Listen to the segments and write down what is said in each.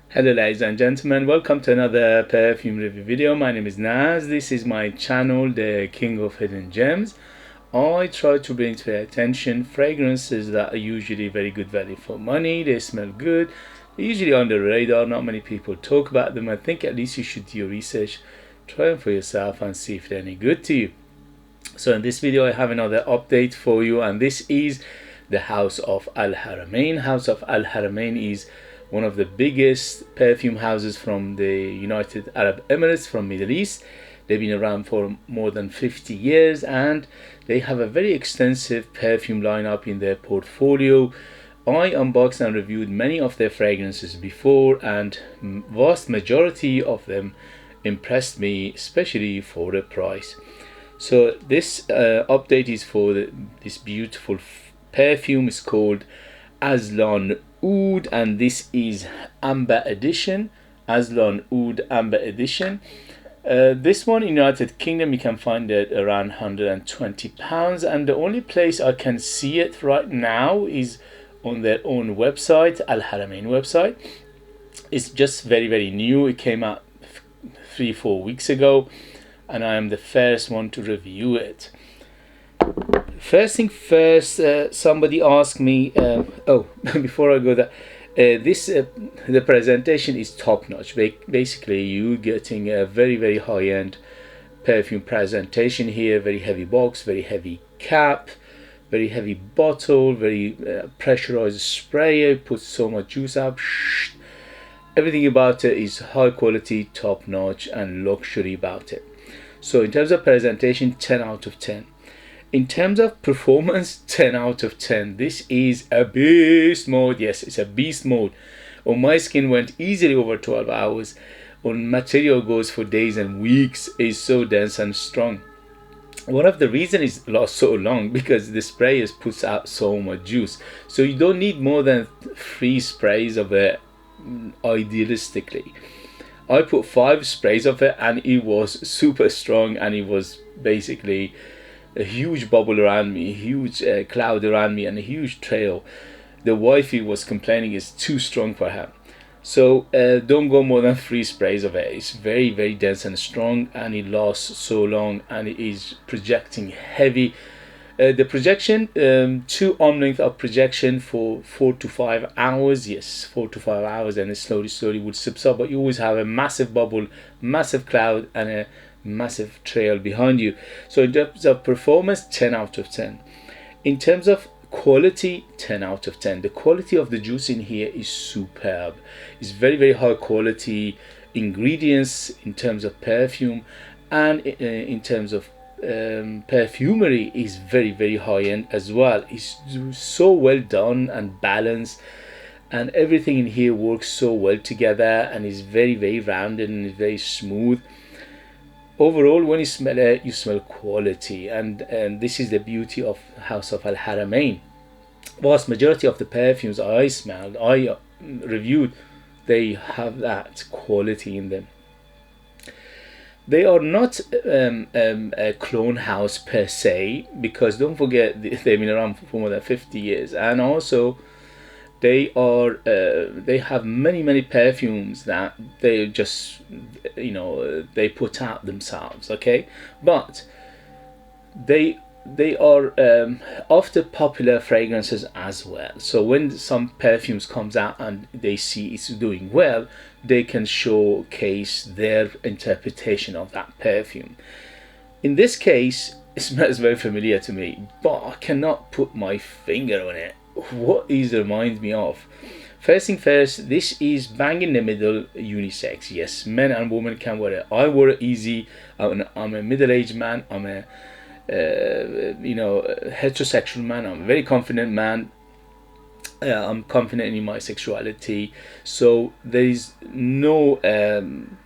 Hello ladies and gentlemen, welcome to another perfume review video. My name is Naz. This is my channel, the King of Hidden Gems. I try to bring to your attention fragrances that are usually very good value for money. They smell good, they're usually on the radar, not many people talk about them. I think at least you should do your research, try them for yourself and see if they're any good to you. So in this video I have another update for you, and this is the House of Al Haramain. House of Al Haramain is one of the biggest perfume houses from the United Arab Emirates, from Middle East. They've been around for more than 50 years and they have a very extensive perfume lineup in their portfolio. I unboxed and reviewed many of their fragrances before, and vast majority of them impressed me, especially for the price. So this update is for this beautiful perfume. It's called Azlan Oud, and this is Amber Edition. Azlan Oud Amber Edition. This one in United Kingdom you can find it around £120, and the only place I can see it right now is on their own website, Al Haramain website. It's just very new. It came out 3-4 weeks ago, and I am the first one to review it. First thing first, somebody asked me, before I go there, the presentation is top notch. Basically you getting a very high-end perfume presentation here. Very heavy box, very heavy cap, very heavy bottle, very pressurized sprayer, puts so much juice out. Everything about it is high quality, top notch, and luxury about it. So in terms of presentation, 10 out of 10. In terms of performance, 10 out of 10. This is a beast mode. Yes, it's a beast mode. On my skin went easily over 12 hours. On material goes for days and weeks. It's so dense and strong. One of the reasons it lasts so long because the sprays puts out so much juice. So you don't need more than 3 sprays of it, idealistically. I put 5 sprays of it and it was super strong, and it was basically a huge bubble around me, a huge cloud around me, and a huge trail. The wifey was complaining it's too strong for her. So don't go more than 3 sprays of it. It's very dense and strong, and it lasts so long, and it is projecting heavy. The projection, 2 arm length of projection for 4 to 5 hours. Yes, 4 to 5 hours, and it slowly would subside, but you always have a massive bubble, massive cloud, and a massive trail behind you. So in terms of performance, 10 out of 10. In terms of quality, 10 out of 10. The quality of the juice in here is superb. It's very high quality ingredients in terms of perfume, and in terms of perfumery is very high end as well. It's so well done and balanced, and everything in here works so well together, and is very rounded and very smooth. Overall, when you smell it, you smell quality, and this is the beauty of House of Al Haramain. Vast majority of the perfumes I smelled, I reviewed, they have that quality in them. They are not a clone house per se, because don't forget they've been around for more than 50 years, and also they have many perfumes that they just, they put out themselves, okay, but they are after popular fragrances as well. So when some perfumes comes out and they see it's doing well, they can showcase their interpretation of that perfume. In this case, it smells very familiar to me, but I cannot put my finger on it. What is it reminds me of? First thing first, this is bang in the middle unisex. Yes, men and women can wear it. I wear it easy. I'm a middle-aged man. I'm a heterosexual man. I'm a very confident man. I'm confident in my sexuality, so there is no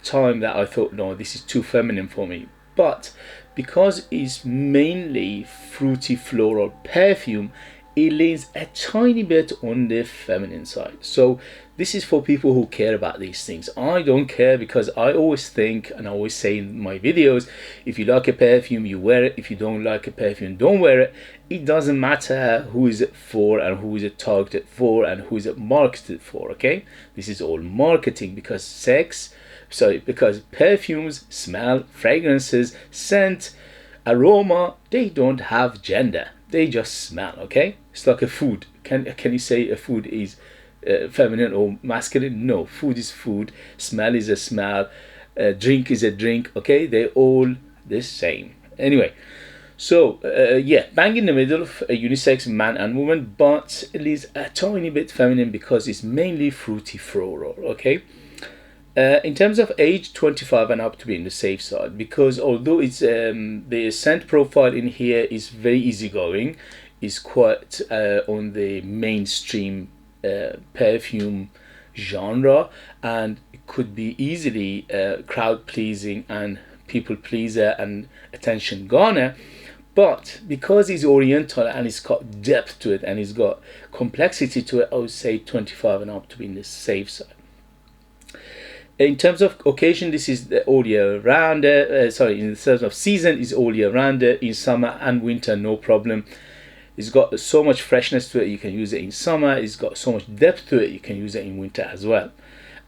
time that I thought, no, this is too feminine for me. But because it's mainly fruity floral perfume, it leans a tiny bit on the feminine side. So this is for people who care about these things. I don't care, because I always think, and I always say in my videos, if you like a perfume, you wear it. If you don't like a perfume, don't wear it. It doesn't matter who is it for and who is it targeted for and who is it marketed for. Okay, this is all marketing, because because perfumes, smell, fragrances, scent, aroma, they don't have gender. They just smell. Okay, it's like a food. Can you say a food is feminine or masculine? No, food is food, smell is a smell, drink is a drink. Okay, they're all the same. Anyway, so yeah, bang in the middle of a unisex, man and woman, but it is a tiny bit feminine because it's mainly fruity floral. Okay, in terms of age, 25 and up to be in the safe side, because although it's the scent profile in here is very easygoing, is quite on the mainstream perfume genre, and it could be easily crowd pleasing and people pleaser and attention garner. But because it's oriental and it's got depth to it and it's got complexity to it, I would say 25 and up to be in the safe side. In terms of occasion, this is all year round. In terms of season, is all year round. In summer and winter, no problem. It's got so much freshness to it, you can use it in summer. It's got so much depth to it, you can use it in winter as well.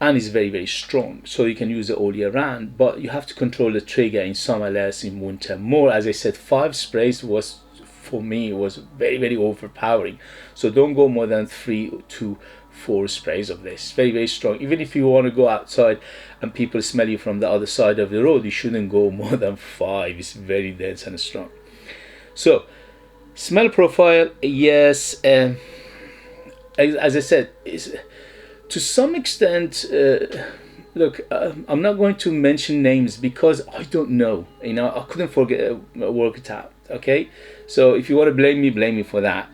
And it's very, very strong, so you can use it all year round. But you have to control the trigger in summer, less in winter, more. As I said, 5 sprays was, for me, was very, very overpowering. So don't go more than 3 to 4 sprays of this. Very, very strong. Even if you want to go outside and people smell you from the other side of the road, you shouldn't go more than 5. It's very dense and strong. So smell profile, yes, as I said, is to some extent, look, I'm not going to mention names because I don't know, you know, I couldn't work it out. Okay, so if you want to blame me for that.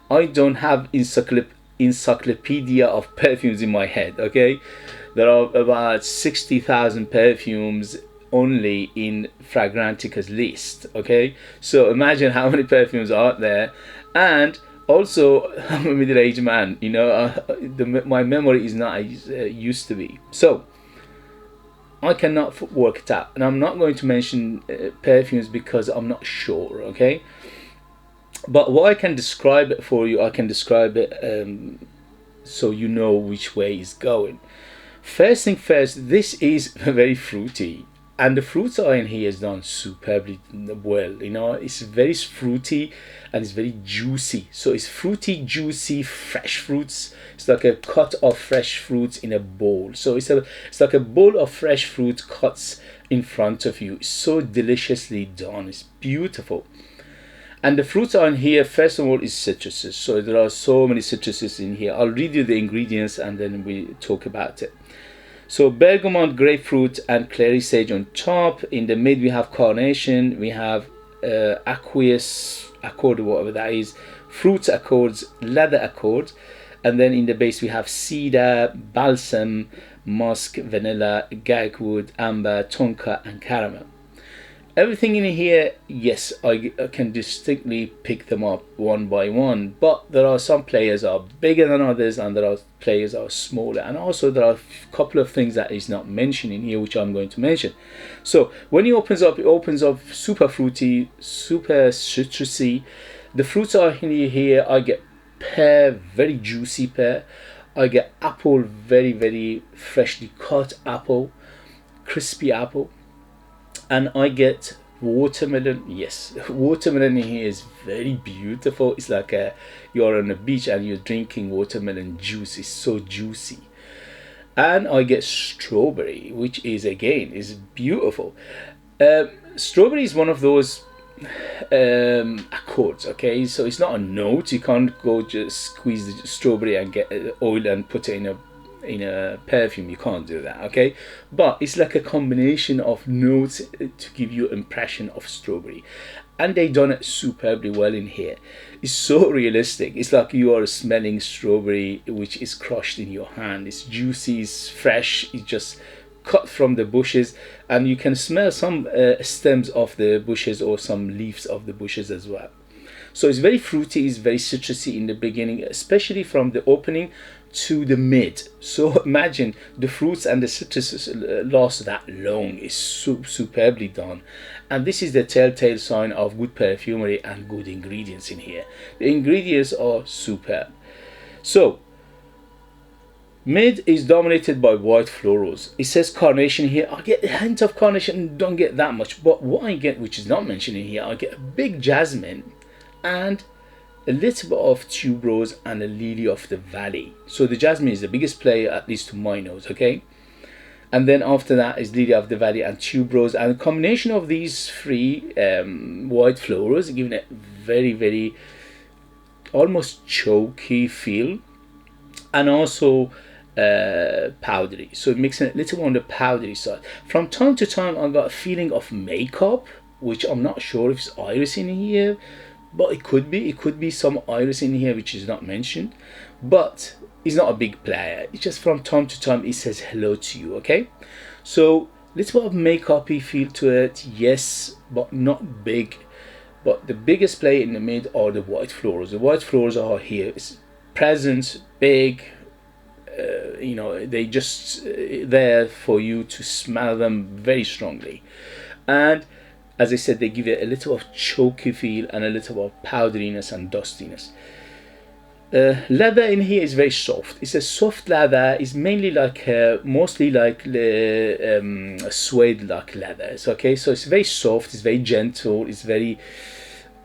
I don't have encyclopedia of perfumes in my head. Okay, there are about 60,000 perfumes only in Fragrantica's list. Okay, so imagine how many perfumes are out there. And also, I'm a middle-aged man, you know, my memory is not as used to be, so I cannot work it out. And I'm not going to mention perfumes because I'm not sure. Okay, but what I can describe it for you, I can describe it so you know which way it's going. First thing first, this is very fruity, and the fruits are in here is done superbly well. You know, it's very fruity and it's very juicy. So it's fruity, juicy, fresh fruits. It's like a cut of fresh fruits in a bowl. So it's like a bowl of fresh fruit cuts in front of you. It's so deliciously done. It's beautiful. And the fruits are in here, first of all, is citruses. So there are so many citruses in here. I'll read you the ingredients and then we talk about it. So bergamot, grapefruit, and clary sage on top. In the mid we have carnation, we have aqueous accord, whatever that is, fruits accords, leather accords, and then in the base we have cedar, balsam, musk, vanilla, gagwood, amber, tonka, and caramel. Everything in here, yes, I can distinctly pick them up one by one, but there are some players are bigger than others and there are players are smaller, and also there are a couple of things that is not mentioned in here which I'm going to mention. So when it opens up super fruity, super citrusy. The fruits are in here. I get pear, very juicy pear. I get apple, very, very freshly cut apple, crispy apple. And I get watermelon. Yes, watermelon in here is very beautiful. It's like you're on a beach and you're drinking watermelon juice. It's so juicy. And I get strawberry, which is again is beautiful. Strawberry is one of those accords. Okay, so it's not a note. You can't go just squeeze the strawberry and get oil and put it in a perfume. You can't do that. Okay, but it's like a combination of notes to give you an impression of strawberry, and they done it superbly well in here. It's so realistic. It's like you are smelling strawberry which is crushed in your hand. It's juicy, it's fresh, it's just cut from the bushes, and you can smell some stems of the bushes or some leaves of the bushes as well. So it's very fruity, it's very citrusy in the beginning, especially from the opening to the mid. So imagine the fruits and the citrus last that long. Is superbly done, and this is the telltale sign of good perfumery and good ingredients in here. The ingredients are superb. So mid is dominated by white florals. It says carnation here. I get a hint of carnation, don't get that much, but what I get, which is not mentioned in here, I get a big jasmine and a little bit of tuberose and a lily of the valley. So the jasmine is the biggest player, at least to my nose, okay? And then after that is lily of the valley and tuberose, and a combination of these three white florals giving it very, very almost choky feel, and also powdery. So it makes it a little on the powdery side. From time to time I got a feeling of makeup, which I'm not sure if it's iris in here, but it could be some iris in here which is not mentioned, but it's not a big player. It's just from time to time it says hello to you, okay? So little bit of makeup-y feel to it, yes, but not big. But the biggest player in the mid are the white florals. The white florals are here. It's present, big, you know, they just there for you to smell them very strongly. And as I said, they give it a little of choky feel and a little of powderiness and dustiness. Leather in here is very soft. It's a soft leather. It's mainly like mostly like suede like leathers, okay? So it's very soft, it's very gentle, it's very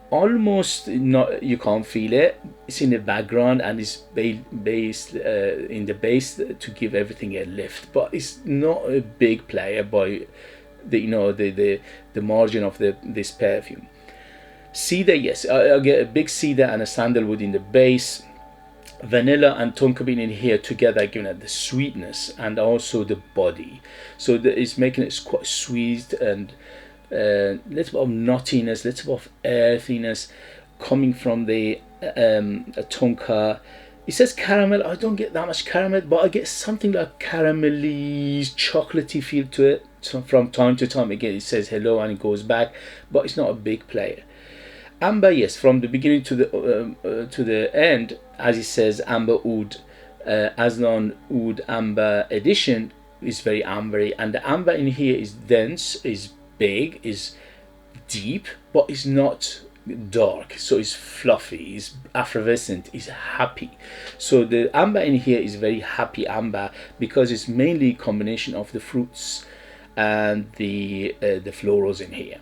almost not, you can't feel it. It's in the background and it's based in the base to give everything a lift, but it's not a big player by the, you know, the margin of this perfume. Cedar, yes, I get a big cedar and a sandalwood in the base. Vanilla and tonka bean in here together, giving it the sweetness and also the body. So it's making it quite sweet and little bit of nuttiness, little bit of earthiness coming from the tonka. It says caramel. I don't get that much caramel, but I get something like caramelly, chocolatey feel to it. So from time to time, again, it says hello and it goes back, but it's not a big player. Amber, yes, from the beginning to the end, as it says, Amber Oud, Azlan Oud Amber edition is very ambery, and the amber in here is dense, is big, is deep, but it's not dark. So it's fluffy, it's effervescent, it's happy. So the amber in here is very happy amber because it's mainly a combination of the fruits and the florals in here.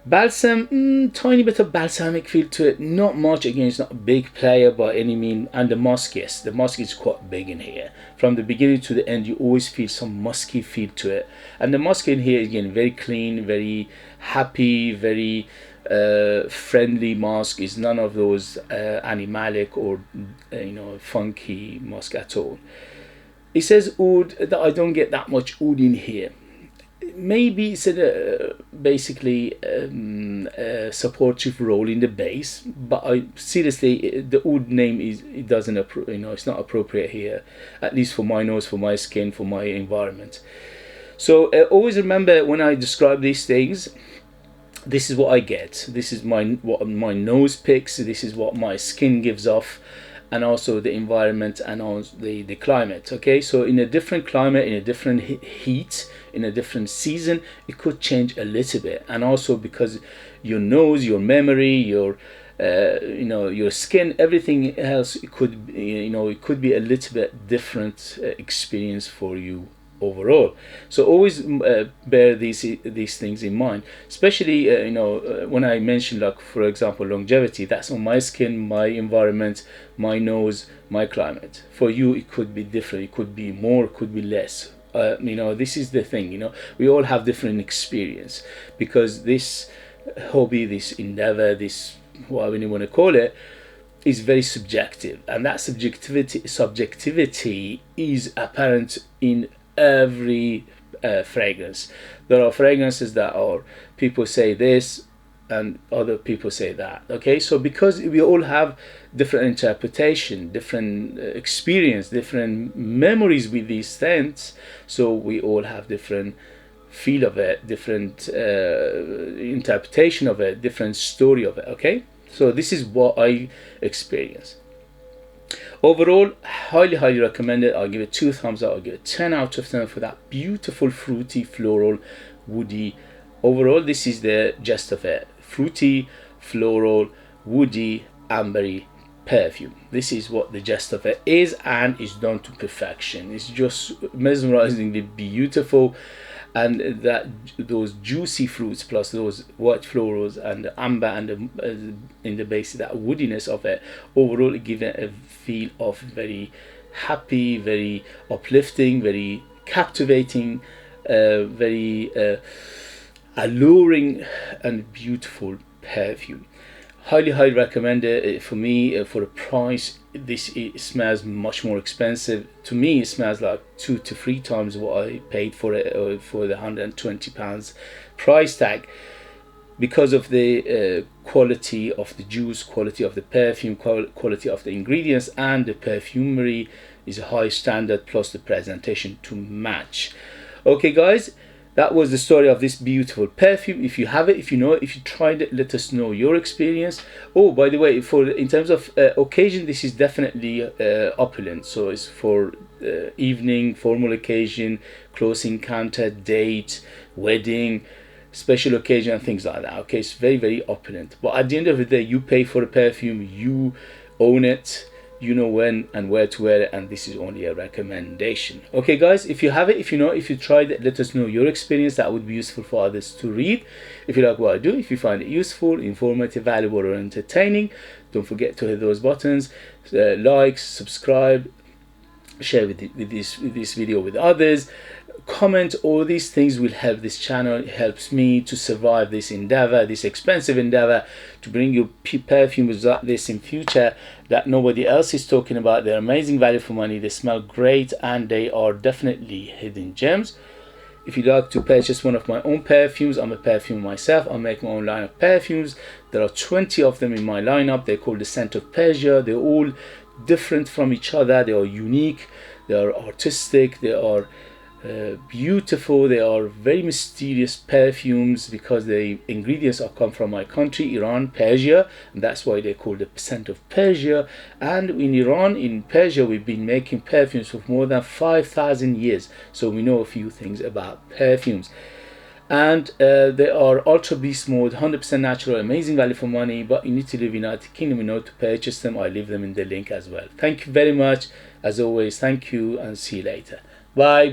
Balsam, tiny bit of balsamic feel to it, not much. Again, it's not a big player by any means. And the musk, yes, the musk is quite big in here. From the beginning to the end, you always feel some musky feel to it. And the musk in here, again, very clean, very happy, very friendly musk. Is none of those animalic or you know, funky musk at all. It says oud, that I don't get that much oud in here. Maybe it's basically a supportive role in the base, but I seriously, the oud name is, it doesn't, you know, it's not appropriate here, at least for my nose, for my skin, for my environment. So always remember, when I describe these things, this is what I get. This is what my nose picks. This is what my skin gives off, and also the environment and also the climate. Okay, so in a different climate, in a different heat, in a different season, it could change a little bit. And also because your nose, your memory, your you know, your skin, everything else, it could, you know, it could be a little bit different experience for you overall. So always bear these things in mind, especially you know, when I mention, like, for example, longevity, that's on my skin, my environment, my nose, my climate. For you it could be different, it could be more, it could be less. You know, this is the thing, you know, we all have different experience, because this hobby, this endeavor, this, whatever you want to call it, is very subjective, and that subjectivity is apparent in every fragrance. There are fragrances that are, people say this and other people say that. Okay, so because we all have different interpretation, different experience, different memories with these scents, so we all have different feel of it, different interpretation of it, different story of it. Okay, so this is what I experienced. Overall, highly recommend it. I'll give it 2 thumbs up. I'll give it 10 out of 10 for that beautiful fruity, floral, woody. Overall, this is the gist of it: fruity, floral, woody, ambery perfume. This is what the gist of it is, and it's done to perfection. It's just mesmerizingly beautiful, and that those juicy fruits plus those white florals and the amber and the, in the base, that woodiness of it, overall give it a feel of very happy, very uplifting, very captivating, very alluring and beautiful perfume. Highly recommend it. For me, for the price, this it smells much more expensive. To me, it smells like 2 to 3 times what I paid for it, for the £120 price tag, because of the quality of the juice, quality of the perfume, quality of the ingredients, and the perfumery is a high standard, plus the presentation to match. Okay guys, that was the story of this beautiful perfume. If you have it, if you know it, if you tried it, let us know your experience. Oh, by the way, for in terms of occasion, this is definitely opulent. So it's for evening, formal occasion, close encounter, date, wedding, special occasion, and things like that. Okay, it's very opulent. But at the end of the day, you pay for the perfume, you own it. You know when and where to wear it, and this is only a recommendation. Okay guys, if you have it, if you know, if you tried it, let us know your experience. That would be useful for others to read. If you like what I do, if you find it useful, informative, valuable, or entertaining, don't forget to hit those buttons, like, subscribe, share this video with others, comment. All these things will help this channel. It helps me to survive this endeavor, this expensive endeavor, to bring you perfumes like this in future that nobody else is talking about. They're amazing value for money, they smell great, and they are definitely hidden gems. If you'd like to purchase one of my own perfumes, I'm a perfumer myself. I make my own line of perfumes. There are 20 of them in my lineup. They're called the Scent of Persia. They're all different from each other. They are unique, they are artistic, they are beautiful, they are very mysterious perfumes, because the ingredients are come from my country, Iran, Persia, and that's why they're called the Scent of Persia. And in Iran, in Persia, we've been making perfumes for more than 5,000 years, so we know a few things about perfumes. And they are ultra beast mode, 100% natural, amazing value for money, but you need to live in United Kingdom in order to purchase them. I leave them in the link as well. Thank you very much, as always. Thank you, and see you later. Bye.